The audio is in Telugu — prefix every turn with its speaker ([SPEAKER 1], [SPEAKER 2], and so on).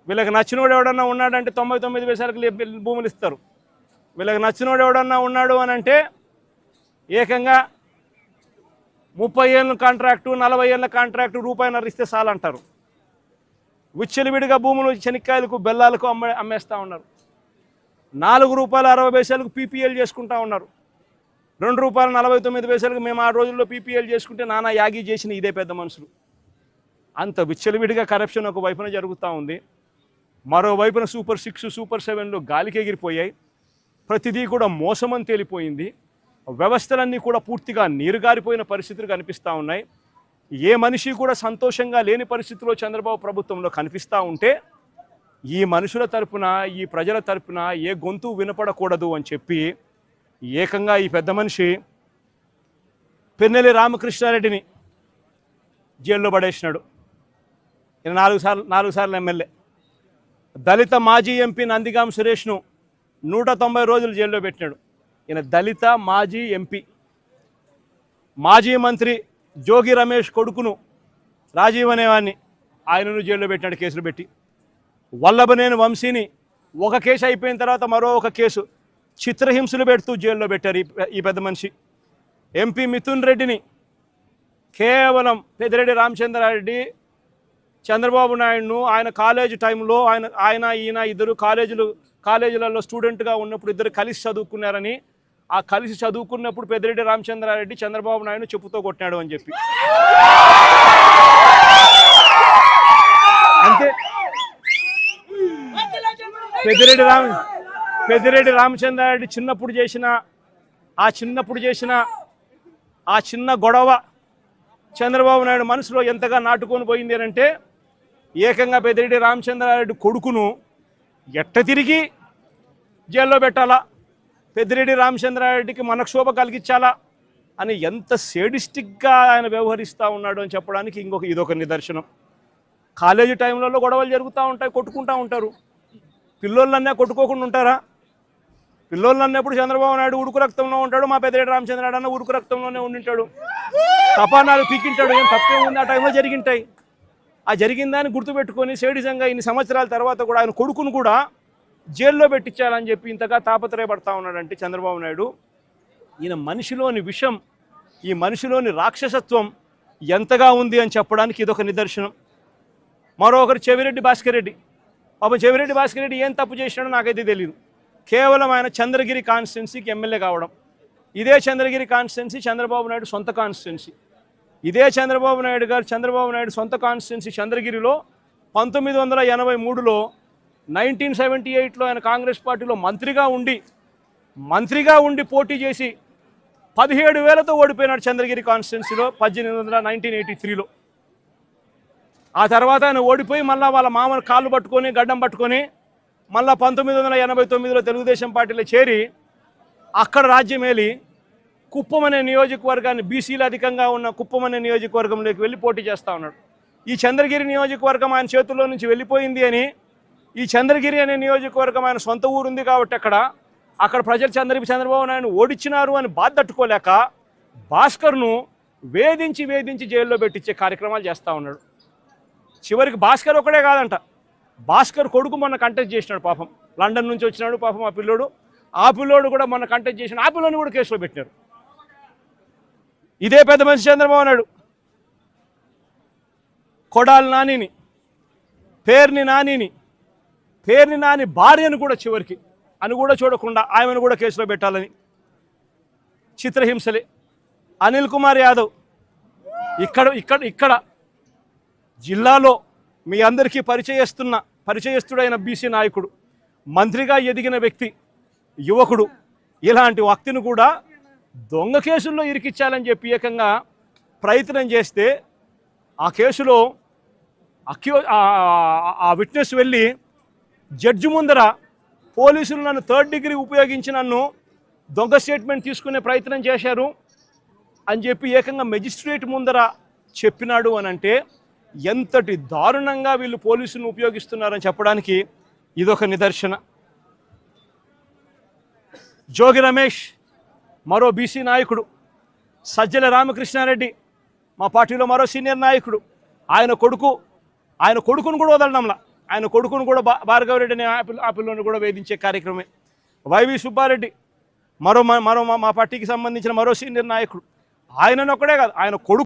[SPEAKER 1] వీళ్ళకి నచ్చినోడు ఎవడన్నా ఉన్నాడంటే 99 పైసలకు భూములు ఇస్తారు. వీళ్ళకి నచ్చినోడు ఎవడన్నా ఉన్నాడు అని అంటే ఏకంగా 30 ఏళ్ళ కాంట్రాక్టు 40 ఏళ్ళ కాంట్రాక్టు రూపాయిన్నర ఇస్తే చాలంటారు. విచ్చలవిడిగా భూములు శనక్కాయలకు బెల్లాలకు అమ్మేస్తూ ఉన్నారు. ₹4.60 పీపీఎల్ చేసుకుంటా ఉన్నారు. ₹2.49 మేము ఆ రోజుల్లో పీపీఎల్ చేసుకుంటే నానా యాగి చేసిన ఇదే పెద్ద మనుషులు. అంత విచ్చలవిడిగా కరప్షన్ ఒక వైపున జరుగుతూ ఉంది. మరోవైపున సూపర్ 6 సూపర్ 7లు గాలికి ఎగిరిపోయాయి. ప్రతిదీ కూడా మోసమని తేలిపోయింది. వ్యవస్థలన్నీ కూడా పూర్తిగా నీరుగారిపోయిన పరిస్థితులు కనిపిస్తూ ఉన్నాయి. ఏ మనిషి కూడా సంతోషంగా లేని పరిస్థితిలో చంద్రబాబు ప్రభుత్వంలో కనిపిస్తూ ఉంటే ఈ మనుషుల తరపున ఈ ప్రజల తరపున ఏ గొంతు వినపడకూడదు అని చెప్పి ఏకంగా ఈ పెద్ద మనిషి పిన్నెల్లి రామకృష్ణారెడ్డిని జైల్లో పడేసినాడు. ఈయన 4 సార్లు ఎమ్మెల్యే. దళిత మాజీ ఎంపీ నందిగాం సురేష్ను 190 రోజులు జైల్లో పెట్టినాడు. ఈయన దళిత మాజీ ఎంపీ. మాజీ మంత్రి జోగి రమేష్ కొడుకును రాజీవ్ అనేవాడిని ఆయనను జైల్లో పెట్టినాడు కేసులు పెట్టి. వల్లభనేని వంశీని ఒక కేసు అయిపోయిన తర్వాత మరో ఒక కేసు చిత్రహింసలు పెడుతూ జైల్లో పెట్టారు ఈ పెద్ద మనిషి. ఎంపీ మిథున్ రెడ్డిని కేవలం పెద్దిరెడ్డి రామచంద్రారెడ్డి చంద్రబాబు నాయుడును ఆయన కాలేజ్ టైంలో ఈయన ఇద్దరు కాలేజీలలో స్టూడెంట్గా ఉన్నప్పుడు ఇద్దరు కలిసి చదువుకున్నారని, ఆ కలిసి చదువుకున్నప్పుడు పెద్దిరెడ్డి రామచంద్రారెడ్డి చంద్రబాబు నాయుడు చెప్పుతో కొట్టినాడు అని చెప్పి. అంతే. పెద్దిరెడ్డి రామచంద్రారెడ్డి చిన్నప్పుడు చేసిన ఆ చిన్న గొడవ చంద్రబాబు నాయుడు మనసులో ఎంతగా నాటుకొని పోయింది అంటే ఏకంగా పెద్దిరెడ్డి రామచంద్రారెడ్డి కొడుకును ఎట్ట తిరిగి జైల్లో పెట్టాలా, పెద్దిరెడ్డి రామచంద్రారెడ్డికి మనక్షోభ కలిగించాలా అని ఎంత సేడిస్టిక్గా ఆయన వ్యవహరిస్తూ ఉన్నాడు అని చెప్పడానికి ఇదొక నిదర్శనం. కాలేజీ టైంలలో గొడవలు జరుగుతూ ఉంటాయి, కొట్టుకుంటూ ఉంటారు. పిల్లోళ్ళన్నా కొట్టుకోకుండా ఉంటారా? పిల్లోళ్ళు అన్నప్పుడు చంద్రబాబు నాయుడు ఉడుకు రక్తంలో ఉంటాడు, మా పెద్దిరెడ్డి రామచంద్రారెడ్డి అన్న ఉడుకు రక్తంలోనే ఉండింటాడు. తపానాలు పీకింటాడు. ఏం తప్పేముంది? ఆ టైంలో జరిగింటాయి. ఆ జరిగిందాన్ని గుర్తుపెట్టుకొని సేడిజంగా ఇన్ని సంవత్సరాల తర్వాత కూడా ఆయన కొడుకును కూడా జైల్లో పెట్టించాలని చెప్పి ఇంతగా తాపత్రయపడతా ఉన్నాడంటే చంద్రబాబు నాయుడు. ఈయన మనిషిలోని విషం, ఈ మనిషిలోని రాక్షసత్వం ఎంతగా ఉంది అని చెప్పడానికి ఇదొక నిదర్శనం. మరొకరు చెవిరెడ్డి భాస్కర్ రెడ్డి. పాపం చెవిరెడ్డి భాస్కర్ రెడ్డి ఏం తప్పు చేసినాడో నాకైతే తెలియదు. కేవలం ఆయన చంద్రగిరి కాన్స్టిట్యున్సీకి ఎమ్మెల్యే కావడం. ఇదే చంద్రగిరి కాన్స్టిట్యున్సీ చంద్రబాబు నాయుడు సొంత కాన్స్టిట్యున్సీ. ఇదే చంద్రబాబు నాయుడు సొంత కాన్స్టిట్యున్సీ చంద్రగిరిలో 1983లో 1978లో ఆయన కాంగ్రెస్ పార్టీలో మంత్రిగా ఉండి పోటీ చేసి 17,000తో ఓడిపోయినాడు చంద్రగిరి కాన్స్టిట్యున్సీలో 1983లో. ఆ తర్వాత ఆయన ఓడిపోయి మళ్ళీ వాళ్ళ మామను కాళ్ళు పట్టుకొని గడ్డం పట్టుకొని మళ్ళీ 1989లో తెలుగుదేశం పార్టీలో చేరి అక్కడ రాజ్యమేలి కుప్పం అనే నియోజకవర్గాన్ని, బీసీలు అధికంగా ఉన్న కుప్పం అనే నియోజకవర్గంలోకి వెళ్ళి పోటీ చేస్తూ ఉన్నాడు. ఈ చంద్రగిరి నియోజకవర్గం ఆయన చేతుల్లో నుంచి వెళ్ళిపోయింది అని, ఈ చంద్రగిరి అనే నియోజకవర్గం ఆయన సొంత ఊరుంది కాబట్టి అక్కడ ప్రజలు చంద్రబాబు నాయుడు ఓడించినారు అని బాధ తట్టుకోలేక భాస్కర్ను వేధించి జైల్లో పెట్టించే కార్యక్రమాలు చేస్తూ ఉన్నాడు. చివరికి భాస్కర్ ఒకడే కాదంట, భాస్కర్ కొడుకు మొన్న కంటెస్ట్ చేసినాడు. పాపం లండన్ నుంచి వచ్చినాడు పాపం ఆ పిల్లోడు కూడా మొన్న కంటెస్ట్ చేసినాడు. ఆ పిల్లోని కూడా కేసులో పెట్టినారు. ఇదే పెద్ద మనిషి చంద్రబాబు నాయుడు కొడాలి నానిని, పేర్ని నాని భార్యను కూడా చివరికి అని కూడా చూడకుండా ఆమెను కూడా కేసులో పెట్టాలని చిత్రహింసలే. అనిల్ కుమార్ యాదవ్ ఇక్కడ జిల్లాలో మీ అందరికీ పరిచయస్తుడైన బీసీ నాయకుడు, మంత్రిగా ఎదిగిన వ్యక్తి, యువకుడు, ఇలాంటి వ్యక్తిని కూడా దొంగ కేసుల్లో ఇరికిచ్చాలని చెప్పి ఏకంగా ప్రయత్నం చేస్తే ఆ కేసులో ఆ విట్నెస్ వెళ్ళి జడ్జి ముందర పోలీసులు నన్ను 3rd డిగ్రీ ఉపయోగించి నన్ను దొంగ స్టేట్మెంట్ తీసుకునే ప్రయత్నం చేశారు అని చెప్పి ఏకంగా మెజిస్ట్రేట్ ముందర చెప్పినాడు అని అంటే ఎంతటి దారుణంగా వీళ్ళు పోలీసులను ఉపయోగిస్తున్నారని చెప్పడానికి ఇదొక నిదర్శన. జోగి రమేష్ మరో బీసీ నాయకుడు, సజ్జల రామకృష్ణారెడ్డి మా పార్టీలో మరో సీనియర్ నాయకుడు, ఆయన కొడుకును కూడా వదలడంలా. ఆయన కొడుకును కూడా భార్గవరెడ్డి అనే ఆపిల్లోని కూడా వేధించే కార్యక్రమే. వైవి సుబ్బారెడ్డి మా పార్టీకి సంబంధించిన మరో సీనియర్ నాయకుడు, ఆయనను ఒక్కడే కాదు ఆయన కొడుకు